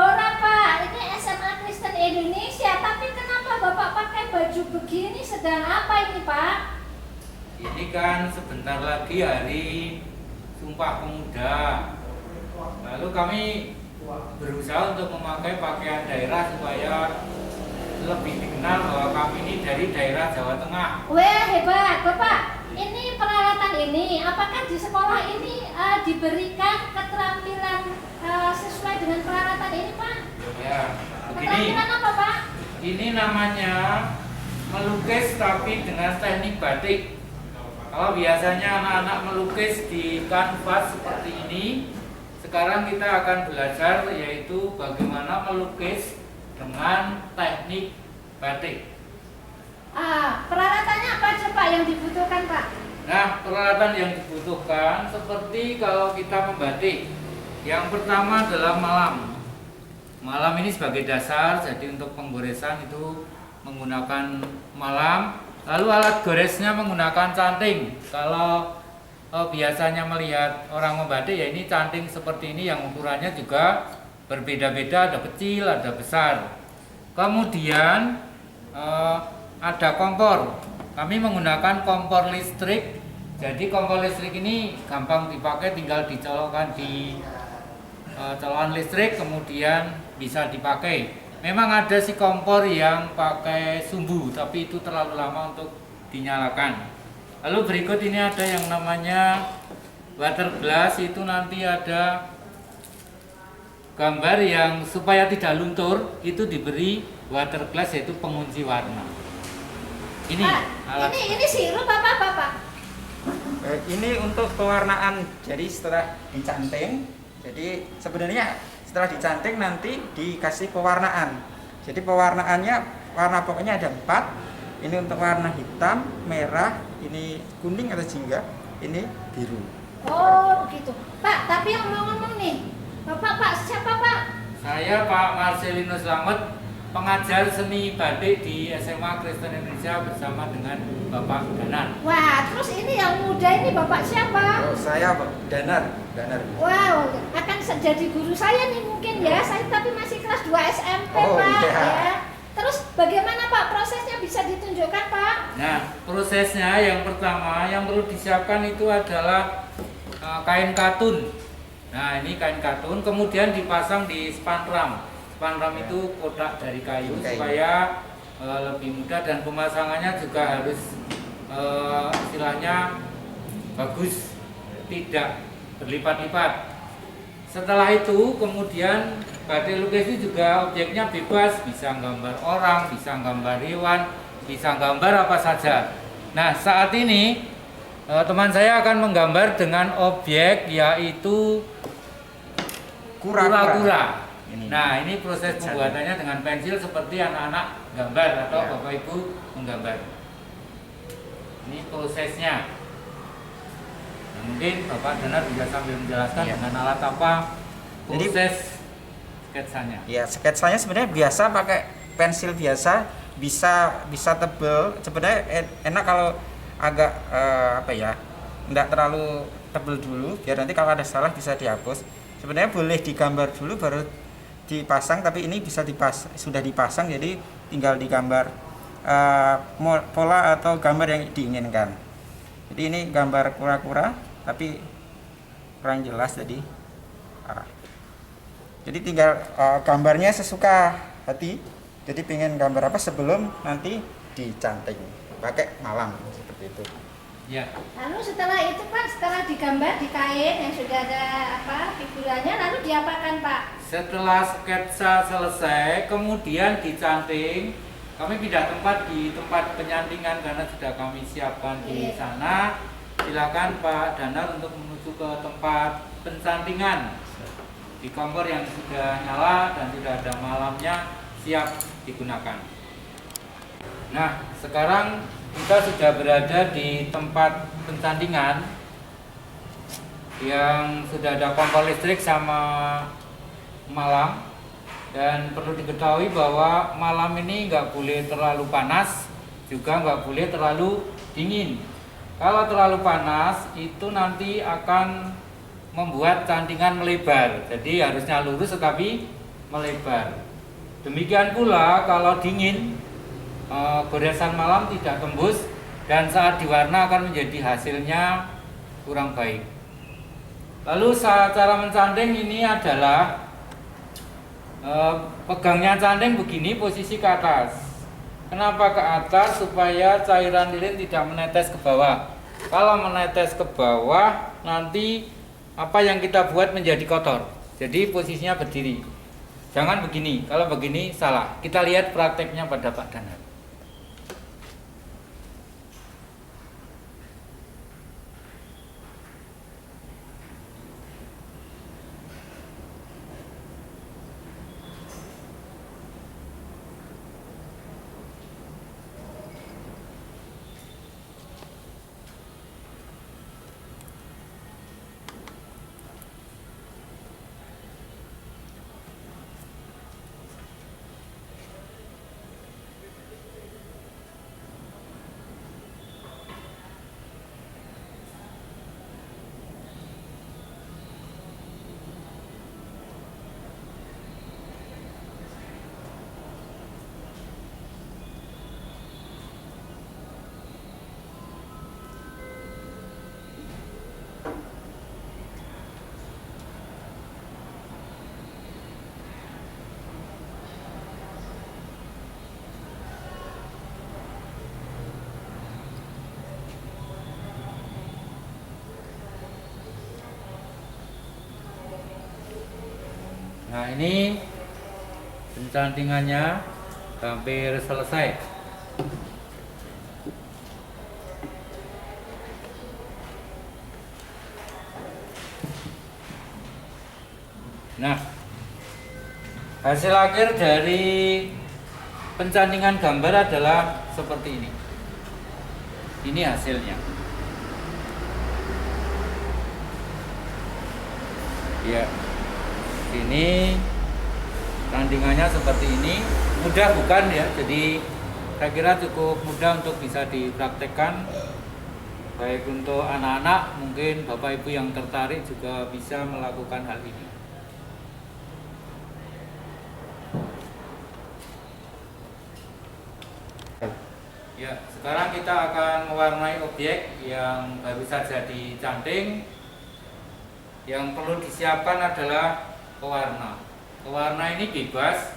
Ora Pak, ini SMA Kristen Indonesia, tapi kenapa Bapak pakai baju begini? Sedang apa ini Pak? Ini kan sebentar lagi hari Sumpah Pemuda. Lalu kami berusaha untuk memakai pakaian daerah supaya lebih dikenal bahwa kami ini dari daerah Jawa Tengah. Wah hebat Bapak. Ini peralatan ini, apakah di sekolah ini diberikan keterampilan sesuai dengan peralatan ini Pak? Ya, begini. Keterampilan apa Pak? Ini namanya melukis tapi dengan teknik batik. Kalau biasanya anak-anak melukis di kanvas seperti ini, sekarang kita akan belajar yaitu bagaimana melukis dengan teknik batik. Peralatannya apa aja Pak yang dibutuhkan Pak? Nah, peralatan yang dibutuhkan seperti kalau kita membatik. Yang pertama adalah malam. Malam ini sebagai dasar, jadi untuk penggoresan itu menggunakan malam. Lalu alat goresnya menggunakan canting. Kalau biasanya melihat orang membatik ya ini canting seperti ini yang ukurannya juga berbeda-beda, ada kecil, ada besar. Kemudian ada kompor. Kami menggunakan kompor listrik. Jadi kompor listrik ini gampang dipakai, tinggal dicolokkan di colokan listrik kemudian bisa dipakai. Memang ada si kompor yang pakai sumbu, tapi itu terlalu lama untuk dinyalakan. Lalu berikut ini ada yang namanya water glass, itu nanti ada gambar yang supaya tidak luntur, itu diberi water glass yaitu pengunci warna. Ini alat. Ini sirup apa Pak? Ini untuk pewarnaan. Jadi setelah dicanting, jadi sebenarnya setelah dicanting nanti dikasih pewarnaan. Jadi pewarnaannya warna pokoknya ada 4. Ini untuk warna hitam, merah, ini kuning atau jingga, ini biru. Oh begitu Pak, tapi yang mau ngomong nih Pak, siapa Pak? Saya Pak Marcelino Slamet, pengajar seni batik di SMA Kristen Indonesia bersama dengan Bapak Danar. Wah, terus ini yang muda ini Bapak siapa? Oh, saya Danar. Wow, akan jadi guru saya nih mungkin ya. Saya tapi masih kelas 2 SMP Oh, Pak iya. ya. Terus bagaimana Pak prosesnya bisa ditunjukkan Pak? Nah, prosesnya yang pertama yang perlu disiapkan itu adalah kain katun. Nah, ini kain katun kemudian dipasang di spandram. Spandram itu kotak dari kayu supaya lebih mudah dan pemasangannya juga harus istilahnya bagus, tidak berlipat-lipat. Setelah itu kemudian batik lukis itu juga objeknya bebas, bisa gambar orang, bisa gambar hewan, bisa gambar apa saja. Nah, saat ini teman saya akan menggambar dengan objek yaitu kura-kura. Nah, ini proses pembuatannya dengan pensil seperti anak-anak gambar atau Bapak Ibu menggambar. Ini prosesnya. Nah, mungkin Bapak Danar bisa sambil menjelaskan dengan alat apa proses sketsanya. Ya, sketsanya sebenarnya biasa pakai pensil biasa, bisa tebel. Sebenarnya enak kalau agak enggak terlalu tebel dulu, biar nanti kalau ada salah bisa dihapus. Sebenarnya boleh digambar dulu baru dipasang, tapi ini bisa sudah dipasang, jadi tinggal digambar pola atau gambar yang diinginkan. Jadi ini gambar kura-kura tapi kurang jelas, jadi tinggal gambarnya sesuka hati. Jadi pengen gambar apa sebelum nanti dicanting pakai malam seperti itu. Ya. Lalu setelah itu Pak, setelah digambar di kain yang sudah ada figurannya, lalu diapakan Pak? Setelah sketsa selesai, kemudian dicanting. Kami pindah tempat di tempat penyantingan karena sudah kami siapkan di sana. Silakan Pak Danar untuk menuju ke tempat pencantingan. Di kompor yang sudah nyala dan sudah ada malamnya siap digunakan. Nah, sekarang kita sudah berada di tempat pencantingan yang sudah ada kompor listrik sama malam, dan perlu diketahui bahwa malam ini nggak boleh terlalu panas, juga nggak boleh terlalu dingin. Kalau terlalu panas itu nanti akan membuat cantingan melebar, jadi harusnya lurus tetapi melebar. Demikian pula kalau dingin, goresan malam tidak tembus dan saat diwarna akan menjadi hasilnya kurang baik. Lalu cara mencanting ini adalah pegangnya canting begini, posisi ke atas. Kenapa ke atas? Supaya cairan lilin tidak menetes ke bawah. Kalau menetes ke bawah, nanti apa yang kita buat menjadi kotor. Jadi posisinya berdiri. Jangan begini. Kalau begini salah. Kita lihat prakteknya pada Pak Danat. Nah, ini pencantingannya hampir selesai. Nah, hasil akhir dari pencantingan gambar adalah seperti ini. Ini hasilnya. Ya. Ini tandingannya seperti ini, mudah bukan ya? Jadi saya kira cukup mudah untuk bisa dipraktekkan, baik untuk anak-anak, mungkin bapak ibu yang tertarik juga bisa melakukan hal ini. Ya, sekarang kita akan mewarnai objek yang baru saja dicanting. Yang perlu disiapkan adalah pewarna. Pewarna ini bebas,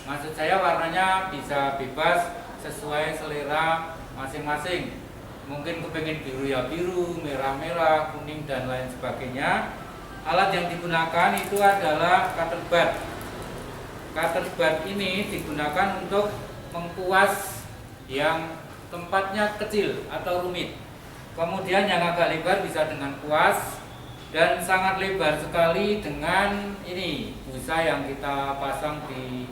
maksud saya warnanya bisa bebas sesuai selera masing-masing. Mungkin kepengen biru ya biru, merah-merah, kuning dan lain sebagainya. Alat yang digunakan itu adalah cutter bud. Cutter bud ini digunakan untuk mengkuas yang tempatnya kecil atau rumit. Kemudian yang agak lebar bisa dengan kuas. Dan sangat lebar sekali dengan ini busa yang kita pasang di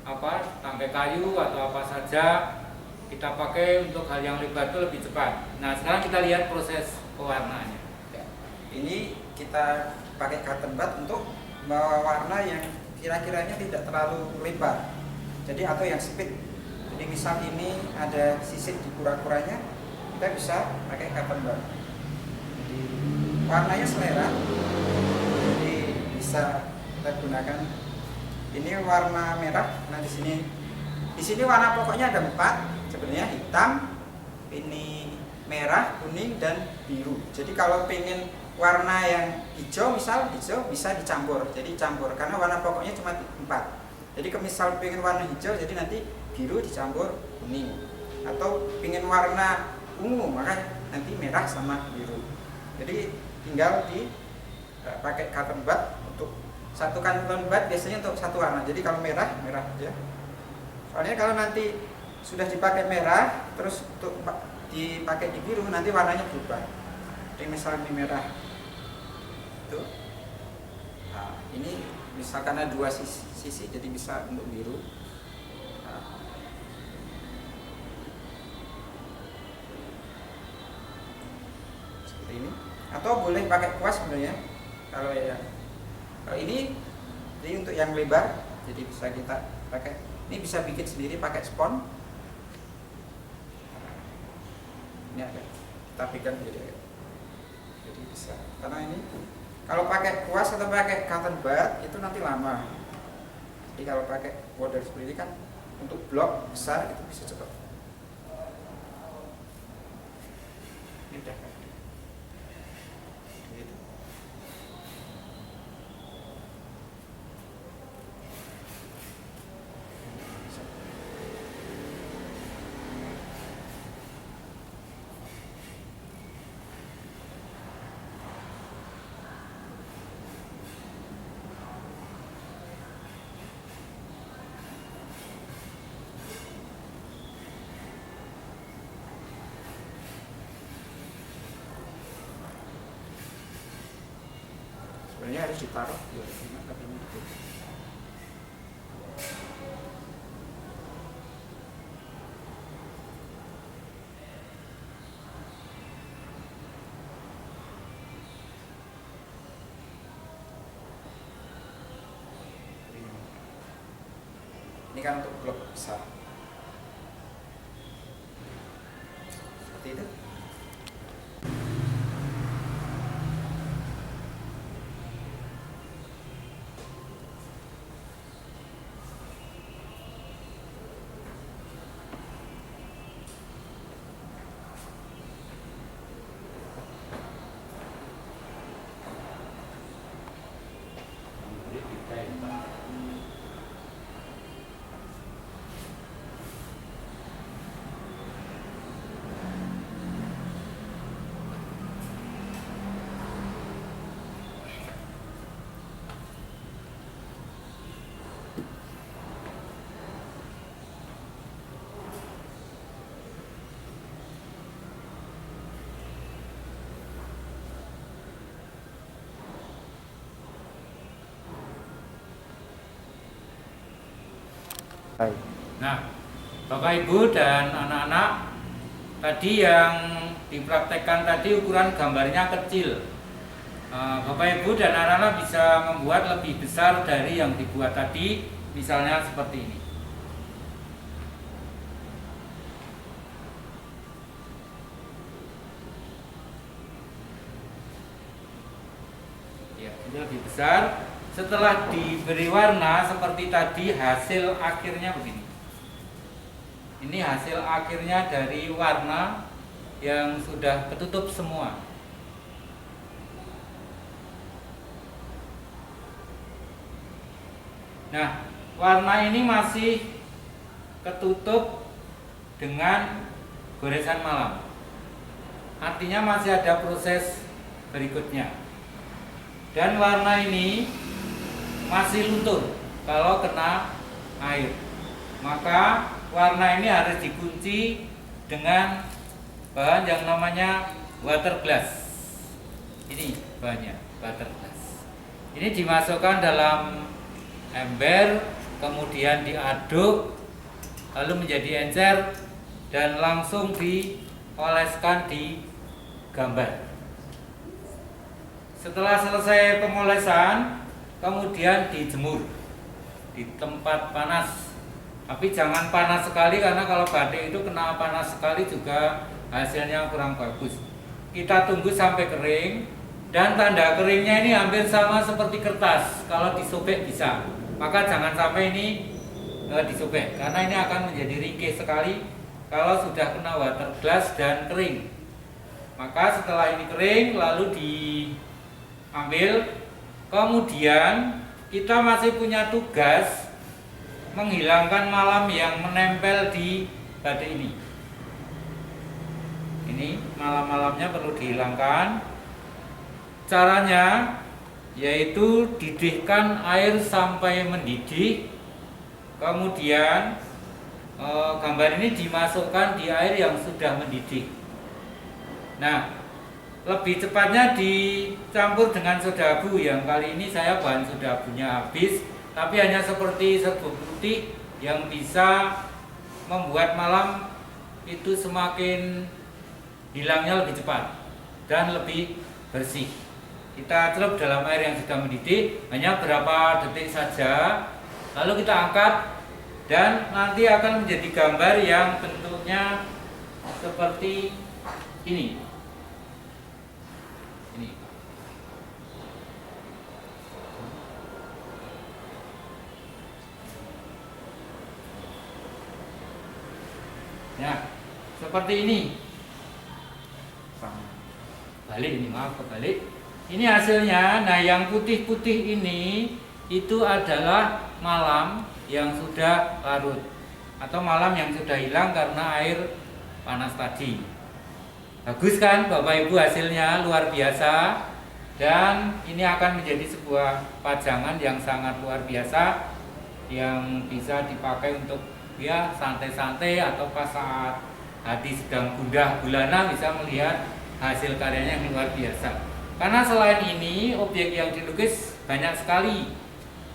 tangkai kayu atau apa saja kita pakai untuk hal yang lebar itu lebih cepat. Nah, sekarang kita lihat proses pewarnaannya. Ini kita pakai cotton bud untuk mewarna yang kira-kiranya tidak terlalu lebar. Jadi atau yang sempit. Jadi misal ini ada sisik di kura-kuranya, kita bisa pakai cotton bud. Warnanya selera, jadi bisa kita gunakan. Ini warna merah. Nah, di sini warna pokoknya ada 4 sebenarnya, hitam, ini merah, kuning dan biru. Jadi kalau pengen warna yang hijau, misal hijau bisa dicampur, jadi campur karena warna pokoknya cuma 4. Jadi misal pengen warna hijau, jadi nanti biru dicampur kuning, atau pengen warna ungu maka nanti merah sama biru. Jadi tinggal pakai cotton bud. Untuk satu cotton bud biasanya untuk satu warna. Jadi kalau merah aja. Soalnya kalau nanti sudah dipakai merah terus untuk dipakai di biru nanti warnanya berubah. Jadi misalnya ini merah itu, nah, ini misalkan ada 2 sisi jadi bisa untuk biru. Seperti ini. Atau boleh pakai kuas sebenarnya. Kalau ini jadi untuk yang lebar, jadi bisa kita pakai. Ini bisa bikin sendiri pakai spons. Ini ada kita bikin jadi bisa. Karena ini kalau pakai kuas atau pakai cotton bud itu nanti lama. Jadi kalau pakai model seperti ini kan untuk blok besar itu bisa cepat. Ini udah kan. Gitu. Sebenarnya harus ditaruh ya, tapi gitu. Ini kan untuk blok besar. Seperti itu. Nah, Bapak Ibu dan anak-anak, tadi yang dipraktekkan tadi ukuran gambarnya kecil. Bapak Ibu dan anak-anak bisa membuat lebih besar dari yang dibuat tadi, misalnya seperti ini. Ya, ini lebih besar. Setelah diberi warna seperti tadi, hasil akhirnya begini. Ini hasil akhirnya dari warna yang sudah ketutup semua. Nah, warna ini masih ketutup dengan goresan malam. Artinya masih ada proses berikutnya. Dan warna ini masih luntur kalau kena air. Maka warna ini harus dikunci dengan bahan yang namanya water glass. Ini bahannya, water glass. Ini dimasukkan dalam ember, kemudian diaduk, lalu menjadi encer dan langsung dioleskan di gambar. Setelah selesai pemolesan, kemudian dijemur di tempat panas. Tapi jangan panas sekali, karena kalau batik itu kena panas sekali juga hasilnya kurang bagus. Kita tunggu sampai kering, dan tanda keringnya ini hampir sama seperti kertas. Kalau disobek bisa, maka jangan sampai ini disobek, karena ini akan menjadi ringkih sekali kalau sudah kena water glass dan kering. Maka setelah ini kering, lalu diambil. Kemudian kita masih punya tugas menghilangkan malam yang menempel di batik ini. Ini malam-malamnya perlu dihilangkan. Caranya yaitu didihkan air sampai mendidih. Kemudian gambar ini dimasukkan di air yang sudah mendidih. Nah, lebih cepatnya dicampur dengan soda abu. Yang kali ini saya bahan soda abunya habis, tapi hanya seperti serbuk putih yang bisa membuat malam itu semakin hilangnya lebih cepat dan lebih bersih. Kita celup dalam air yang sudah mendidih hanya beberapa detik saja, lalu kita angkat dan nanti akan menjadi gambar yang bentuknya seperti ini. Nah, seperti ini. Balik ini, maaf kebalik. Ini hasilnya. Nah, yang putih-putih ini itu adalah malam yang sudah larut atau malam yang sudah hilang karena air panas tadi. Bagus kan Bapak Ibu, hasilnya luar biasa, dan ini akan menjadi sebuah pajangan yang sangat luar biasa yang bisa dipakai untuk ya santai-santai atau pas saat hati sedang gundah gulana bisa melihat hasil karyanya yang luar biasa. Karena selain ini objek yang dilukis banyak sekali.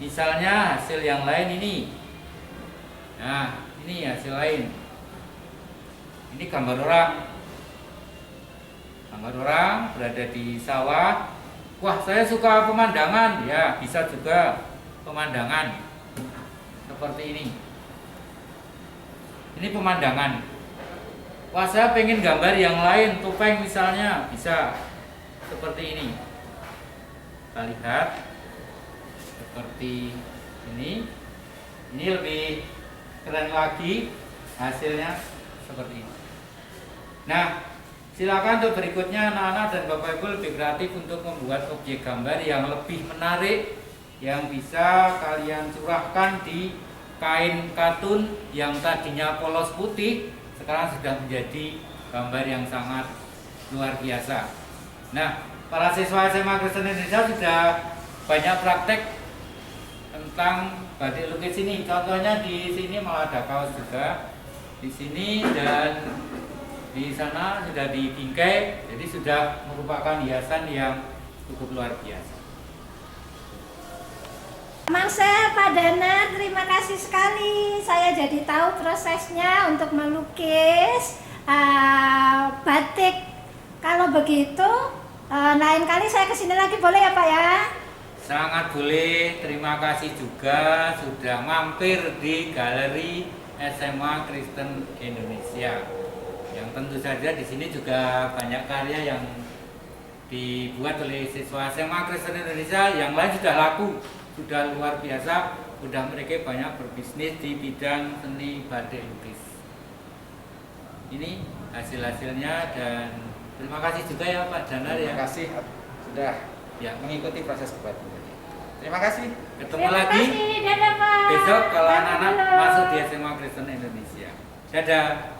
Misalnya hasil yang lain ini. Nah, ini hasil lain. Ini gambar orang. Gambar orang berada di sawah. Wah, saya suka pemandangan. Ya, bisa juga pemandangan. Seperti ini. Ini pemandangan. Wah, saya pengen gambar yang lain, topeng misalnya, bisa seperti ini. Kita lihat seperti ini. Ini lebih keren lagi hasilnya seperti ini. Nah, silakan untuk berikutnya anak-anak dan Bapak Ibu lebih kreatif untuk membuat objek gambar yang lebih menarik, yang bisa kalian curahkan di kain katun yang tadinya polos putih, sekarang sudah menjadi gambar yang sangat luar biasa. Nah, para siswa SMA Kristen Indonesia sudah banyak praktek tentang batik lukis ini. Contohnya di sini malah ada kaos juga, di sini dan di sana sudah dibingkai, jadi sudah merupakan hiasan yang cukup luar biasa. Marcel, Pak Dana, terima kasih sekali. Saya jadi tahu prosesnya untuk melukis batik. Kalau begitu, lain kali saya kesini lagi boleh ya Pak ya? Sangat boleh. Terima kasih juga sudah mampir di Galeri SMA Kristen Indonesia. Yang tentu saja di sini juga banyak karya yang dibuat oleh siswa SMA Kristen Indonesia. Yang lain sudah laku, sudah luar biasa, sudah mereka banyak berbisnis di bidang seni batik lukis. Ini hasil-hasilnya, dan terima kasih juga ya Pak Danar ya. Terima kasih sudah Ya, mengikuti proses buat ini. Terima kasih. Ketemu lagi Dadah, Pak. besok kalau Dadah, anak-anak halo. masuk di SMA Kristen Indonesia. Dadah.